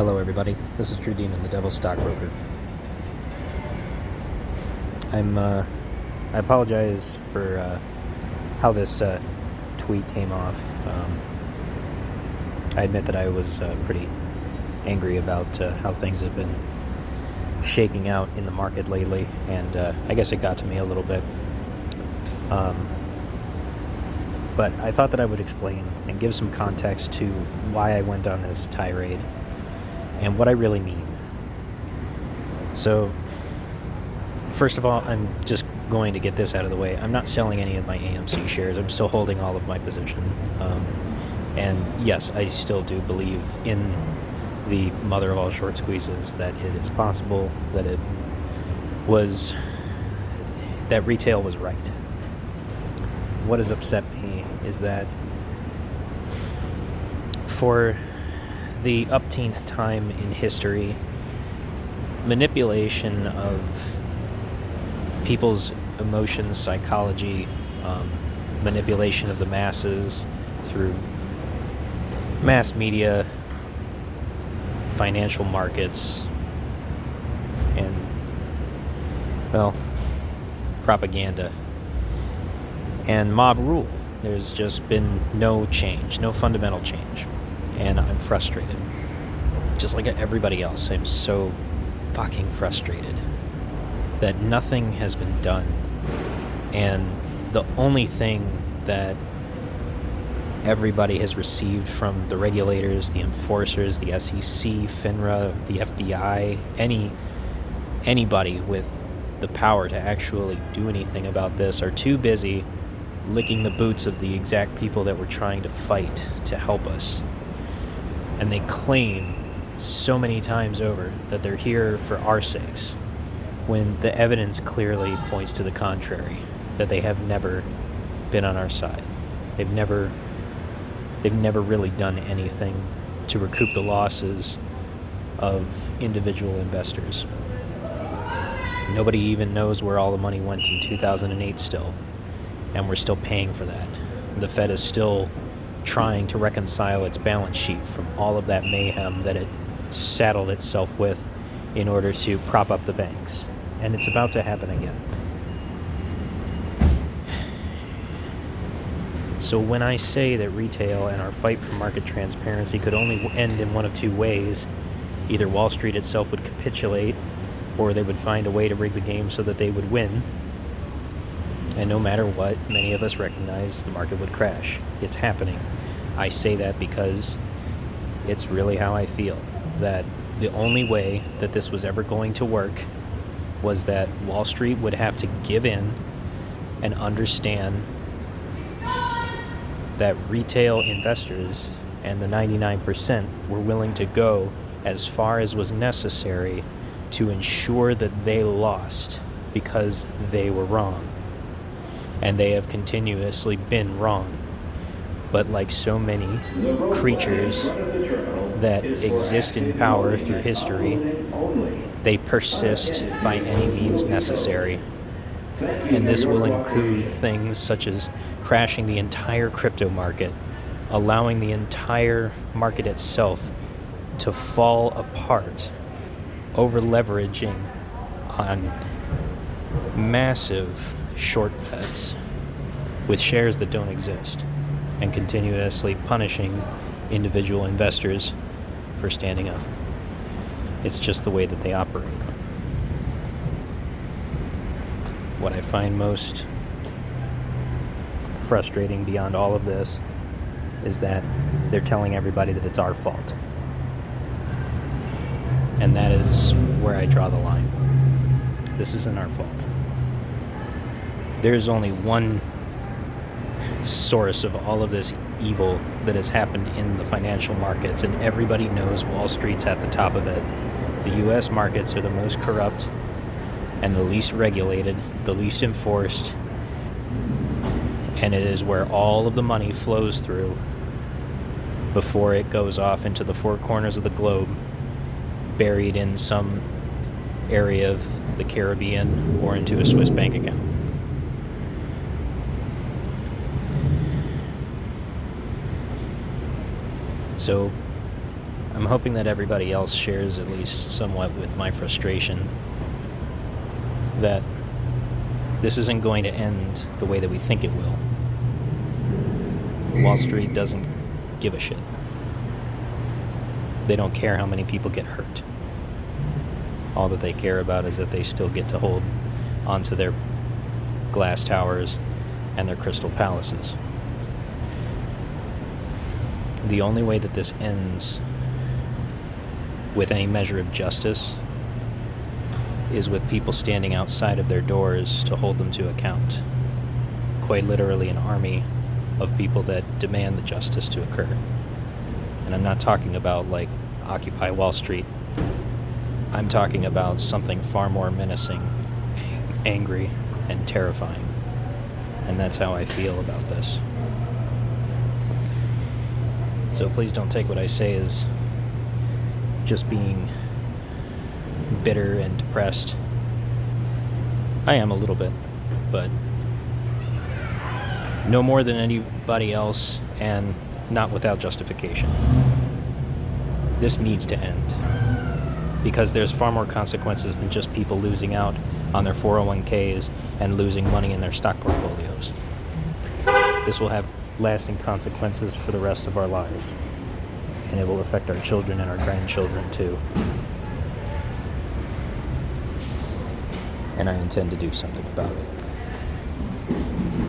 Hello everybody, this is True Demon, the Devil's Stockbroker. I apologize for how this tweet came off. I admit that I was pretty angry about how things have been shaking out in the market lately, and I guess it got to me a little bit. But I thought that I would explain and give some context to why I went on this tirade and what I really mean. So, first of all, I'm just going to get this out of the way. I'm not selling any of my AMC shares. I'm still holding all of my position. And yes, I still do believe in the mother of all short squeezes, that it is possible, that retail was right. What has upset me is that for the upteenth time in history, manipulation of people's emotions, psychology, manipulation of the masses through mass media, financial markets, and, well, propaganda, and mob rule. There's just been no change, no fundamental change. And I'm frustrated. Just like everybody else, I'm so fucking frustrated that nothing has been done. And the only thing that everybody has received from the regulators, the enforcers, the SEC, FINRA, the FBI, anybody with the power to actually do anything about this are too busy licking the boots of the exact people that we're trying to fight to help us. And they claim so many times over that they're here for our sakes, when the evidence clearly points to the contrary, that they have never been on our side. They've never really done anything to recoup the losses of individual investors. Nobody even knows where all the money went in 2008 still, and we're still paying for that. The Fed is still trying to reconcile its balance sheet from all of that mayhem that it saddled itself with in order to prop up the banks. And it's about to happen again. So when I say that retail and our fight for market transparency could only end in one of two ways, either Wall Street itself would capitulate, or they would find a way to rig the game so that they would win. And no matter what, many of us recognize the market would crash. It's happening. I say that because it's really how I feel. That the only way that this was ever going to work was that Wall Street would have to give in and understand that retail investors and the 99% were willing to go as far as was necessary to ensure that they lost because they were wrong. And they have continuously been wrong. But like so many creatures that exist in power through history, they persist by any means necessary. And this will include things such as crashing the entire crypto market, allowing the entire market itself to fall apart, over-leveraging on massive short bets with shares that don't exist, and continuously punishing individual investors for standing up. It's just the way that they operate. What I find most frustrating beyond all of this is that they're telling everybody that it's our fault. And that is where I draw the line. This isn't our fault. There's only one source of all of this evil that has happened in the financial markets, and everybody knows Wall Street's at the top of it. The U.S. markets are the most corrupt and the least regulated, the least enforced, and it is where all of the money flows through before it goes off into the four corners of the globe, buried in some area of the Caribbean or into a Swiss bank account. So I'm hoping that everybody else shares at least somewhat with my frustration that this isn't going to end the way that we think it will. Wall Street doesn't give a shit. They don't care how many people get hurt. All that they care about is that they still get to hold onto their glass towers and their crystal palaces. The only way that this ends with any measure of justice is with people standing outside of their doors to hold them to account. Quite literally an army of people that demand the justice to occur. And I'm not talking about like Occupy Wall Street. I'm talking about something far more menacing, angry, and terrifying. And that's how I feel about this. So please don't take what I say as just being bitter and depressed. I am a little bit, but no more than anybody else, and not without justification. This needs to end, because there's far more consequences than just people losing out on their 401ks and losing money in their stock portfolios. This will have lasting consequences for the rest of our lives, and it will affect our children and our grandchildren too. And I intend to do something about it.